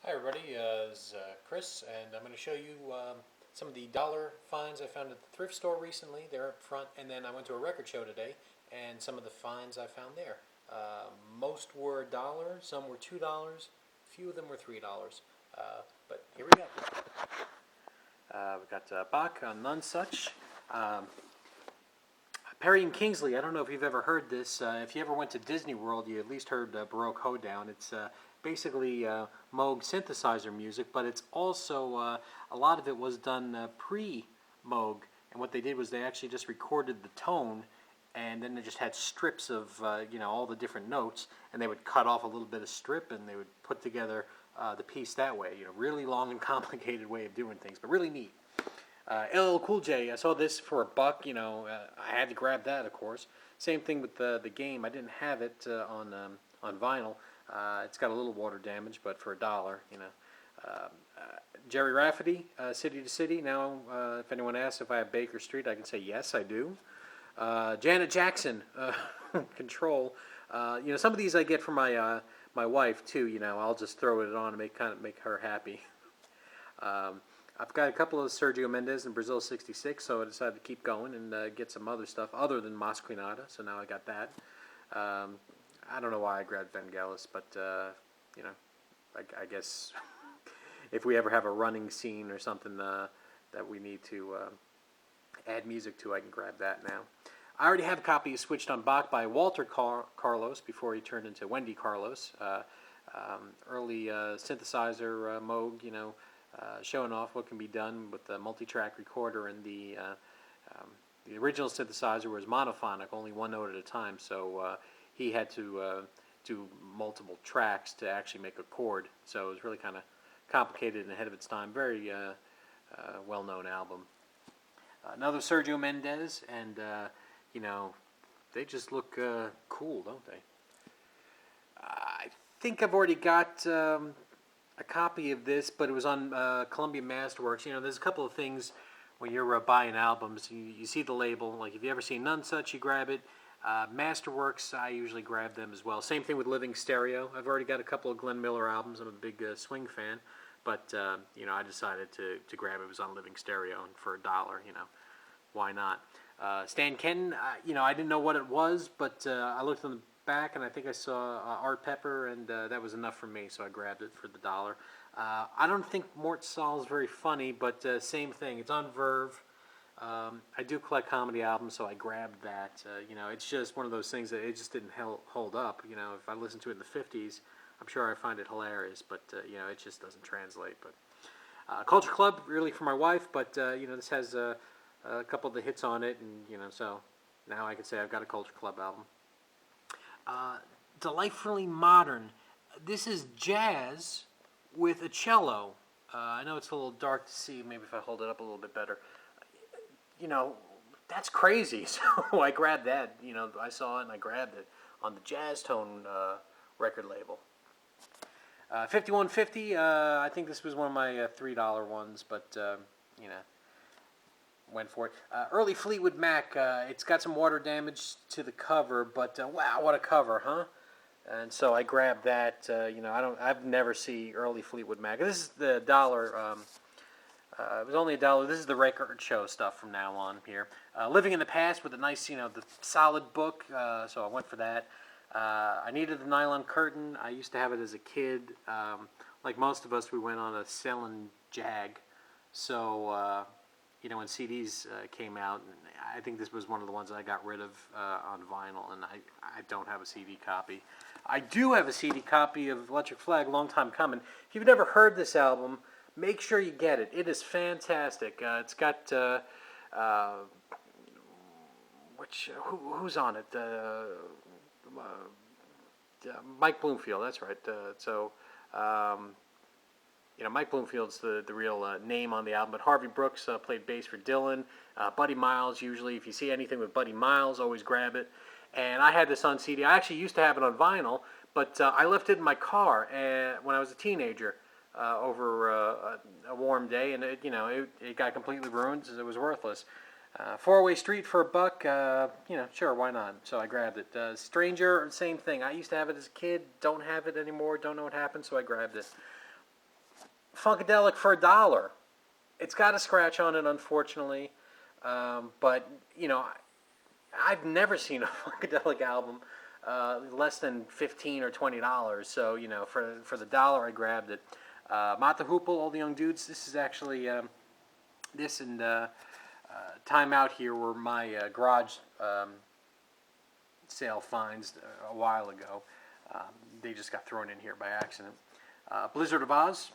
Hi everybody, this is Chris, and I'm going to show you some of the dollar finds I found at the thrift store recently. They're up front, and then I went to a record show today, and some of the finds I found there. Most were $1, some were $2, a few of them were $3. But here we go. We've got Bach on None Such. Perry and Kingsley, I don't know if you've ever heard this. If you ever went to Disney World, you at least heard Baroque Hoedown. It's basically Moog synthesizer music, but it's also, a lot of it was done pre-Moog. And what they did was they actually just recorded the tone, and then they just had strips of all the different notes, and they would cut off a little bit of strip, and they would put together the piece that way. Really long and complicated way of doing things, but really neat. LL Cool J, I saw this for $1. I had to grab that, of course. Same thing with the game. I didn't have it on vinyl. It's got a little water damage, but for $1, Jerry Rafferty, City to City. Now, if anyone asks if I have Baker Street, I can say yes, I do. Janet Jackson, Control. Some of these I get from my wife too. I'll just throw it on and make her happy. I've got a couple of Sergio Mendes in Brazil '66, so I decided to keep going and get some other stuff other than Masquinada, so now I got that. I don't know why I grabbed Vangelis, but, I guess if we ever have a running scene or something that we need to add music to, I can grab that now. I already have a copy of Switched on Bach by Walter Carlos before he turned into Wendy Carlos. Early synthesizer Moog, showing off what can be done with the multi-track recorder, and the original synthesizer was monophonic, only one note at a time, so he had to do multiple tracks to actually make a chord, so it was really kind of complicated and ahead of its time. Very well-known album. Another Sergio Mendes, and they just look cool, don't they? I think I've already got a copy of this, but it was on Columbia Masterworks. There's a couple of things when you're buying albums. You see the label. Like if you ever see None Such, you grab it. Masterworks, I usually grab them as well. Same thing with Living Stereo. I've already got a couple of Glenn Miller albums. I'm a big swing fan, but I decided to grab it. It was on Living Stereo, and for $1, why not? Stan Kenton, I didn't know what it was, but I looked on the back, and I think I saw Art Pepper, and that was enough for me, so I grabbed it for the $1. I don't think Mort Saul is very funny, but same thing. It's on Verve. I do collect comedy albums, so I grabbed that. It's just one of those things that it just didn't hold up. If I listened to it in the 50s, I'm sure I find it hilarious, but it just doesn't translate. But Culture Club, really for my wife, but this has a couple of the hits on it, and so now I can say I've got a Culture Club album. Delightfully Modern. This is jazz with a cello. I know it's a little dark to see. Maybe if I hold it up a little bit better. That's crazy. So I grabbed that. I saw it and I grabbed it on the Jazz Tone record label. 5150. I think this was one of my $3 ones, but went for it. Early Fleetwood Mac. It's got some water damage to the cover, but wow, what a cover, huh? And so I grabbed that. I've never seen early Fleetwood Mac. This is the $1. It was only $1. This is the record show stuff from now on here. Living in the Past with a nice, the solid book. So I went for that. I needed the Nylon Curtain. I used to have it as a kid. Like most of us, we went on a selling jag. So when CDs came out, I think this was one of the ones that I got rid of on vinyl, and I don't have a CD copy. I do have a CD copy of Electric Flag, Long Time Coming. If you've never heard this album, make sure you get it. It is fantastic. It's got, who's on it? Mike Bloomfield, that's right. Mike Bloomfield's the real name on the album, but Harvey Brooks played bass for Dylan. Buddy Miles, usually, if you see anything with Buddy Miles, always grab it. And I had this on CD. I actually used to have it on vinyl, but I left it in my car when I was a teenager over a warm day, and it got completely ruined, so it was worthless. Four-Way Street for $1, sure, why not? So I grabbed it. Stranger, same thing. I used to have it as a kid, don't have it anymore, don't know what happened, so I grabbed it. Funkadelic for $1. It's got a scratch on it, unfortunately. But, I've never seen a Funkadelic album less than $15 or $20. So, for the dollar, I grabbed it. Mata Hoople, All the Young Dudes. This is actually, this and Time Out here were my garage sale finds a while ago. They just got thrown in here by accident. Blizzard of Oz.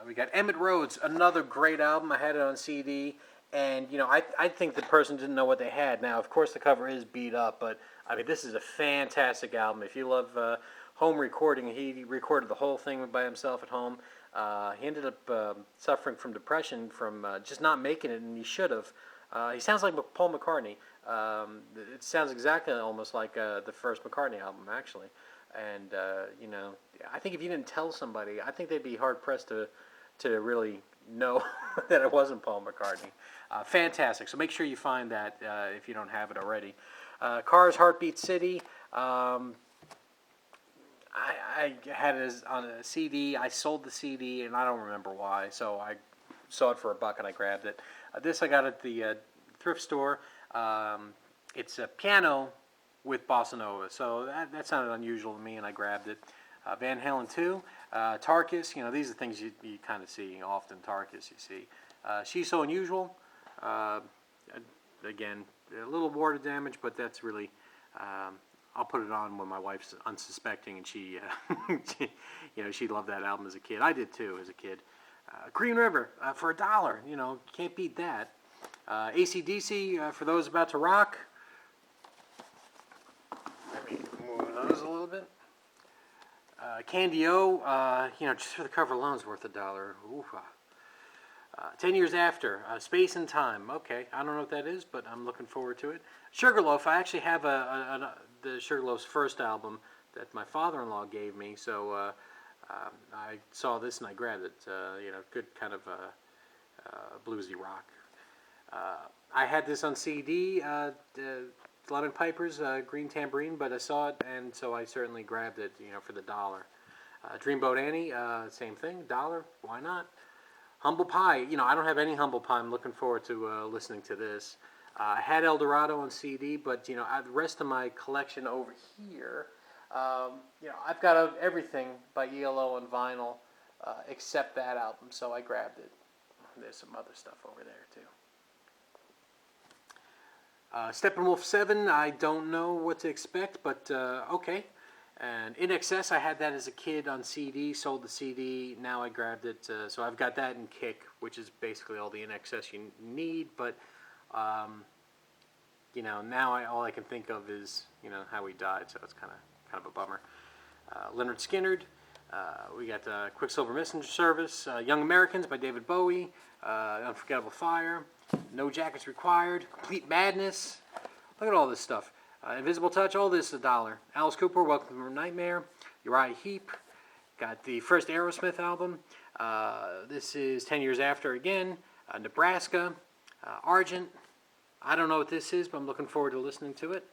We got Emmett Rhodes, another great album. I had it on CD, and I think the person didn't know what they had. Now, of course, the cover is beat up, but I mean, this is a fantastic album. If you love home recording, he recorded the whole thing by himself at home. He ended up suffering from depression from just not making it, and he should have. He sounds like Paul McCartney. It sounds exactly almost like the first McCartney album, actually. And I think if you didn't tell somebody, I think they'd be hard pressed to really know that it wasn't Paul McCartney. Fantastic. So make sure you find that if you don't have it already. Cars, Heartbeat City. I had it on a CD. I sold the CD, and I don't remember why. So I saw it for $1 and I grabbed it. This I got at the thrift store. It's a piano with bossa nova, so that sounded unusual to me, and I grabbed it. Van Halen 2, Tarkus. These are things you kind of see often. Tarkus, you see. She's So Unusual. Again, a little water damage, but that's really. I'll put it on when my wife's unsuspecting, and she loved that album as a kid. I did too as a kid. Green River for $1. Can't beat that. AC/DC for those about to rock. Let me move those a little bit. Candy O, just for the cover alone is worth $1. Oof. 10 Years After, Space and Time. Okay, I don't know what that is, but I'm looking forward to it. Sugarloaf, I actually have the Sugarloaf's first album that my father-in-law gave me, so I saw this and I grabbed it. Good kind of bluesy rock. I had this on CD, Lemon Pipers, Green Tambourine, but I saw it, and so I certainly grabbed it, for the $1. Dreamboat Annie, same thing, $1. Why not? Humble Pie. I don't have any Humble Pie. I'm looking forward to listening to this. I had El Dorado on CD, but the rest of my collection over here, I've got everything by ELO on vinyl except that album, so I grabbed it. There's some other stuff over there too. Steppenwolf 7, I don't know what to expect, but okay. And In Excess, I had that as a kid on CD, sold the CD, now I grabbed it. So I've got that in Kick, which is basically all the In Excess you need, but, now all I can think of is, how he died, so it's kind of a bummer. Leonard Skinnard, we got Quicksilver Messenger Service, Young Americans by David Bowie, Unforgettable Fire, No Jackets Required, Complete Madness, look at all this stuff. Invisible Touch, all this is $1. Alice Cooper, Welcome to Nightmare. Uriah Heep, got the first Aerosmith album. This is 10 Years After again. Nebraska, Argent. I don't know what this is, but I'm looking forward to listening to it.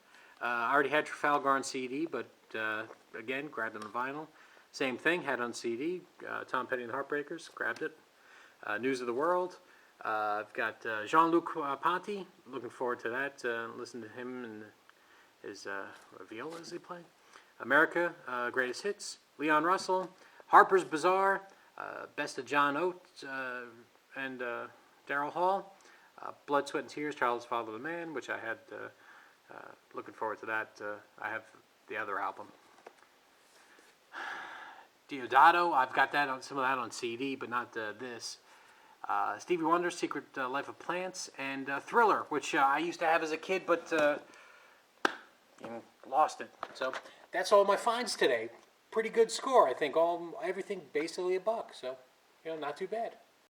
I already had Trafalgar on CD, but again, grabbed it on vinyl. Same thing, had on CD. Tom Petty and the Heartbreakers, grabbed it. News of the World. I've got Jean-Luc Ponty. Looking forward to that. Listen to him and his viola as they play. America, Greatest Hits. Leon Russell. Harper's Bazaar. Best of John Oates and Daryl Hall. Blood, Sweat, and Tears, Child's Father of the Man, which I had. Looking forward to that. I have the other album. Diodato, I've got that on some of that on CD, but not this. Stevie Wonder's Secret Life of Plants, and Thriller, which I used to have as a kid, but lost it. So that's all my finds today. Pretty good score, I think. Everything basically $1. So not too bad.